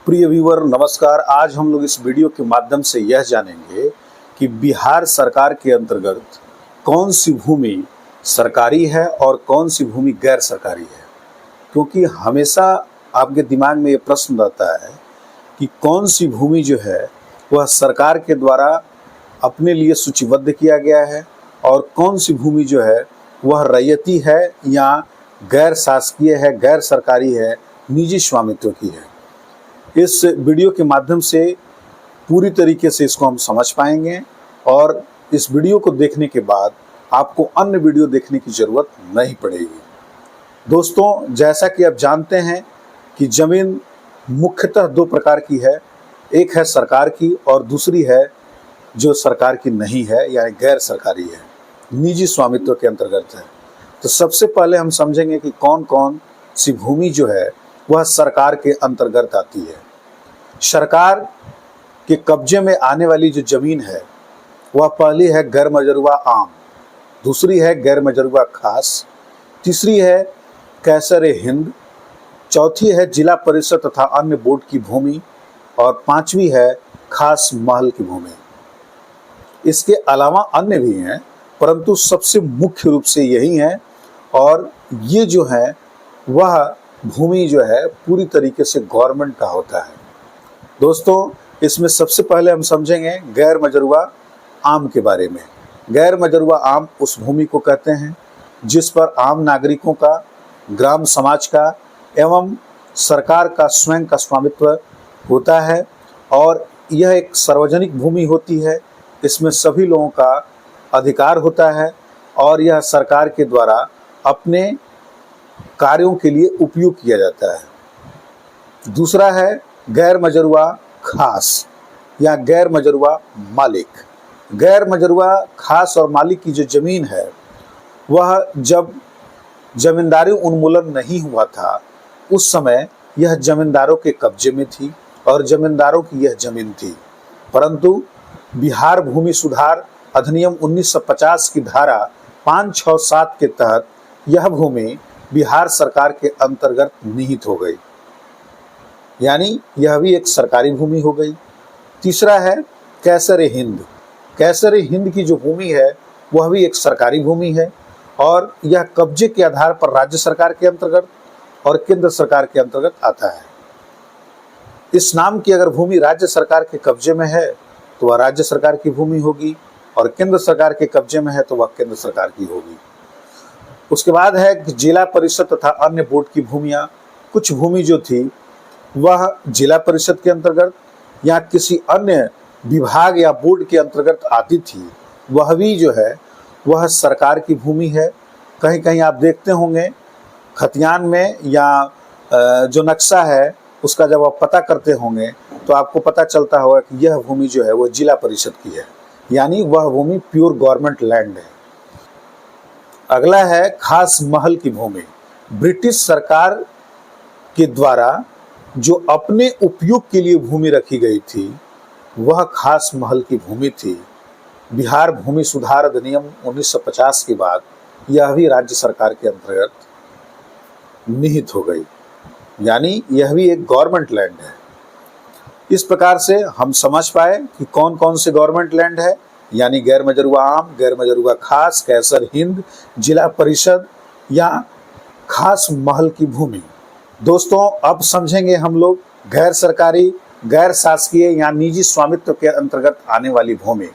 प्रिय व्यूअर नमस्कार। आज हम लोग इस वीडियो के माध्यम से यह जानेंगे कि बिहार सरकार के अंतर्गत कौन सी भूमि सरकारी है और कौन सी भूमि गैर सरकारी है। क्योंकि हमेशा आपके दिमाग में ये प्रश्न रहता है कि कौन सी भूमि जो है वह सरकार के द्वारा अपने लिए सूचीबद्ध किया गया है और कौन सी भूमि जो है वह रैयती है या गैर शासकीय है, गैर सरकारी है, निजी स्वामित्व की है। इस वीडियो के माध्यम से पूरी तरीके से इसको हम समझ पाएंगे और इस वीडियो को देखने के बाद आपको अन्य वीडियो देखने की ज़रूरत नहीं पड़ेगी। दोस्तों, जैसा कि आप जानते हैं कि ज़मीन मुख्यतः दो प्रकार की है, एक है सरकार की और दूसरी है जो सरकार की नहीं है यानी गैर सरकारी है, निजी स्वामित्व के अंतर्गत है। तो सबसे पहले हम समझेंगे कि कौन कौन सी भूमि जो है वह सरकार के अंतर्गत आती है। सरकार के कब्जे में आने वाली जो जमीन है वह पहली है गैर मजरूआ आम, दूसरी है गैर मजरूआ खास, तीसरी है कैसर हिंद, चौथी है जिला परिषद तथा अन्य बोर्ड की भूमि और पांचवी है खास महल की भूमि। इसके अलावा अन्य भी हैं परंतु सबसे मुख्य रूप से यही है और ये जो है वह भूमि जो है पूरी तरीके से गवर्नमेंट का होता है। दोस्तों, इसमें सबसे पहले हम समझेंगे गैर मजरूआ आम के बारे में। गैर मजरूआ आम उस भूमि को कहते हैं जिस पर आम नागरिकों का, ग्राम समाज का एवं सरकार का स्वयं का स्वामित्व होता है और यह एक सार्वजनिक भूमि होती है। इसमें सभी लोगों का अधिकार होता है और यह सरकार के द्वारा अपने कार्यों के लिए उपयोग किया जाता है। दूसरा है गैर मजरूआ खास या गैर मजरूआ मालिक। गैर मजरूआ खास और मालिक की जो जमीन है वह जब जमींदारी उन्मूलन नहीं हुआ था उस समय यह जमींदारों के कब्जे में थी और जमींदारों की यह जमीन थी। परंतु बिहार भूमि सुधार अधिनियम 1950 की धारा 5, 6, 7 के तहत यह भूमि बिहार सरकार के अंतर्गत निहित हो गई, यानी यह भी एक सरकारी भूमि हो गई। तीसरा है कैसर हिंद। कैसर हिंद की जो भूमि है वह भी एक सरकारी भूमि है और यह कब्जे के आधार पर राज्य सरकार के अंतर्गत और केंद्र सरकार के अंतर्गत आता है। इस नाम की अगर भूमि राज्य सरकार के कब्जे में है तो वह राज्य सरकार की भूमि होगी और केंद्र सरकार के कब्जे में है तो वह केंद्र सरकार की होगी। उसके बाद है जिला परिषद तथा अन्य बोर्ड की भूमियाँ। कुछ भूमि जो थी वह जिला परिषद के अंतर्गत या किसी अन्य विभाग या बोर्ड के अंतर्गत आती थी, वह भी जो है वह सरकार की भूमि है। कहीं कहीं आप देखते होंगे खतियान में या जो नक्शा है उसका जब आप पता करते होंगे तो आपको पता चलता होगा कि यह भूमि जो है वो जिला परिषद की है, यानी वह भूमि प्योर गवर्नमेंट लैंड है। अगला है खास महल की भूमि। ब्रिटिश सरकार के द्वारा जो अपने उपयोग के लिए भूमि रखी गई थी वह खास महल की भूमि थी। बिहार भूमि सुधार अधिनियम 1950 के बाद यह भी राज्य सरकार के अंतर्गत निहित हो गई, यानी यह भी एक गवर्नमेंट लैंड है। इस प्रकार से हम समझ पाए कि कौन कौन से गवर्नमेंट लैंड है, यानी गैर मजरूआ आम, गैर मजरूआ खास, कैसर हिंद, जिला परिषद या खास महल की भूमि। दोस्तों, अब समझेंगे हम लोग गैर सरकारी, गैर शासकीय या निजी स्वामित्व के अंतर्गत आने वाली भूमि।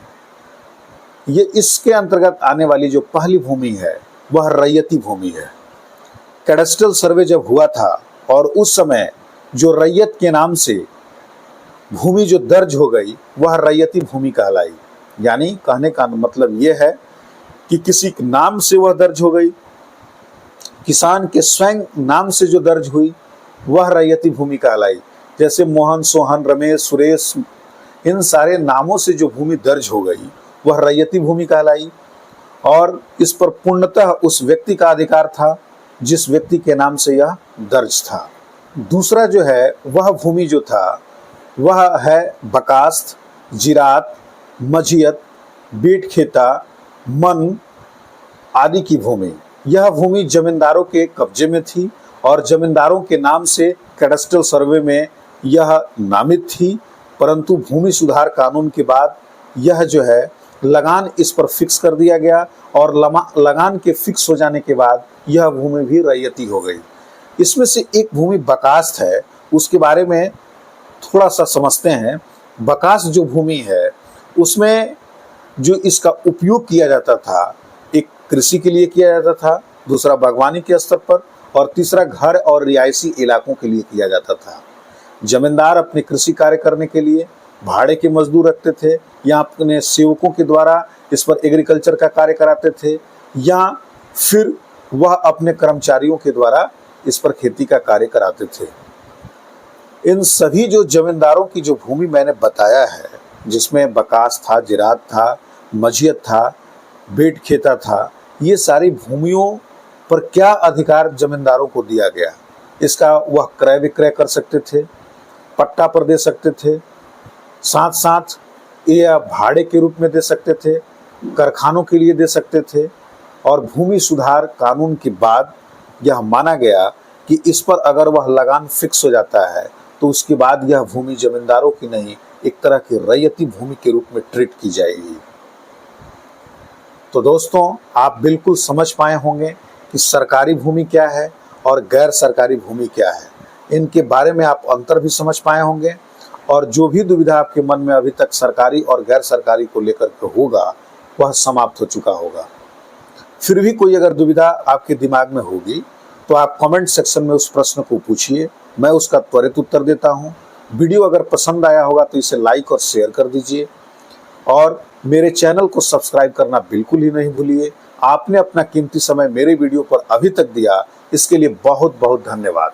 ये इसके अंतर्गत आने वाली जो पहली भूमि है वह रैयती भूमि है। कैडस्ट्रल सर्वे जब हुआ था और उस समय जो रैयत के नाम से भूमि जो दर्ज हो गई वह रैयती भूमि कहलाई। यानी कहने का मतलब यह है कि किसी के नाम से वह दर्ज हो गई, किसान के स्वयं नाम से जो दर्ज हुई वह रैयती भूमि कहलाई। जैसे मोहन, सोहन, रमेश, सुरेश, इन सारे नामों से जो भूमि दर्ज हो गई वह रैयती भूमि कहलाई और इस पर पूर्णतः उस व्यक्ति का अधिकार था जिस व्यक्ति के नाम से यह दर्ज था। दूसरा जो है वह भूमि जो था वह है बकास्त, जिरात, मझियत, बीट खेता, मन आदि की भूमि। यह भूमि जमींदारों के कब्जे में थी और जमींदारों के नाम से कैडस्ट्रल सर्वे में यह नामित थी, परंतु भूमि सुधार कानून के बाद यह जो है लगान इस पर फिक्स कर दिया गया और लगान के फिक्स हो जाने के बाद यह भूमि भी रैयती हो गई। इसमें से एक भूमि बकास्त है, उसके बारे में थोड़ा सा समझते हैं। बकास्त जो भूमि है उसमें जो इसका उपयोग किया जाता था, एक कृषि के लिए किया जाता था, दूसरा बागवानी के स्तर पर और तीसरा घर और रिहायशी इलाकों के लिए किया जाता था। जमींदार अपने कृषि कार्य करने के लिए भाड़े के मजदूर रखते थे या अपने सेवकों के द्वारा इस पर एग्रीकल्चर का कार्य कराते थे या फिर वह अपने कर्मचारियों के द्वारा इस पर खेती का कार्य कराते थे। इन सभी जो जमींदारों की जो भूमि मैंने बताया है, जिसमें बकास था, जिरात था, मझियत था, बेट खेता था, ये सारी भूमियों पर क्या अधिकार जमींदारों को दिया गया? इसका वह क्रय विक्रय कर सकते थे, पट्टा पर दे सकते थे, साथ साथ ये भाड़े के रूप में दे सकते थे, कारखानों के लिए दे सकते थे। और भूमि सुधार कानून के बाद यह माना गया कि इस पर अगर वह लगान फिक्स हो जाता है तो उसके बाद यह भूमि जमींदारों की नहीं, एक तरह की रैयती भूमि के रूप में ट्रीट की जाएगी। तो दोस्तों, आप बिल्कुल समझ पाए होंगे कि सरकारी भूमि क्या है और गैर सरकारी भूमि क्या है। इनके बारे में आप अंतर भी समझ पाए होंगे और जो भी दुविधा आपके मन में अभी तक सरकारी और गैर सरकारी को लेकर के होगा वह समाप्त हो चुका होगा। फिर भी कोई अगर दुविधा आपके दिमाग में होगी तो आप कमेंट सेक्शन में उस प्रश्न को पूछिए, मैं उसका त्वरित उत्तर देता हूँ। वीडियो अगर पसंद आया होगा तो इसे लाइक और शेयर कर दीजिए और मेरे चैनल को सब्सक्राइब करना बिल्कुल ही नहीं भूलिए। आपने अपना कीमती समय मेरे वीडियो पर अभी तक दिया, इसके लिए बहुत बहुत धन्यवाद।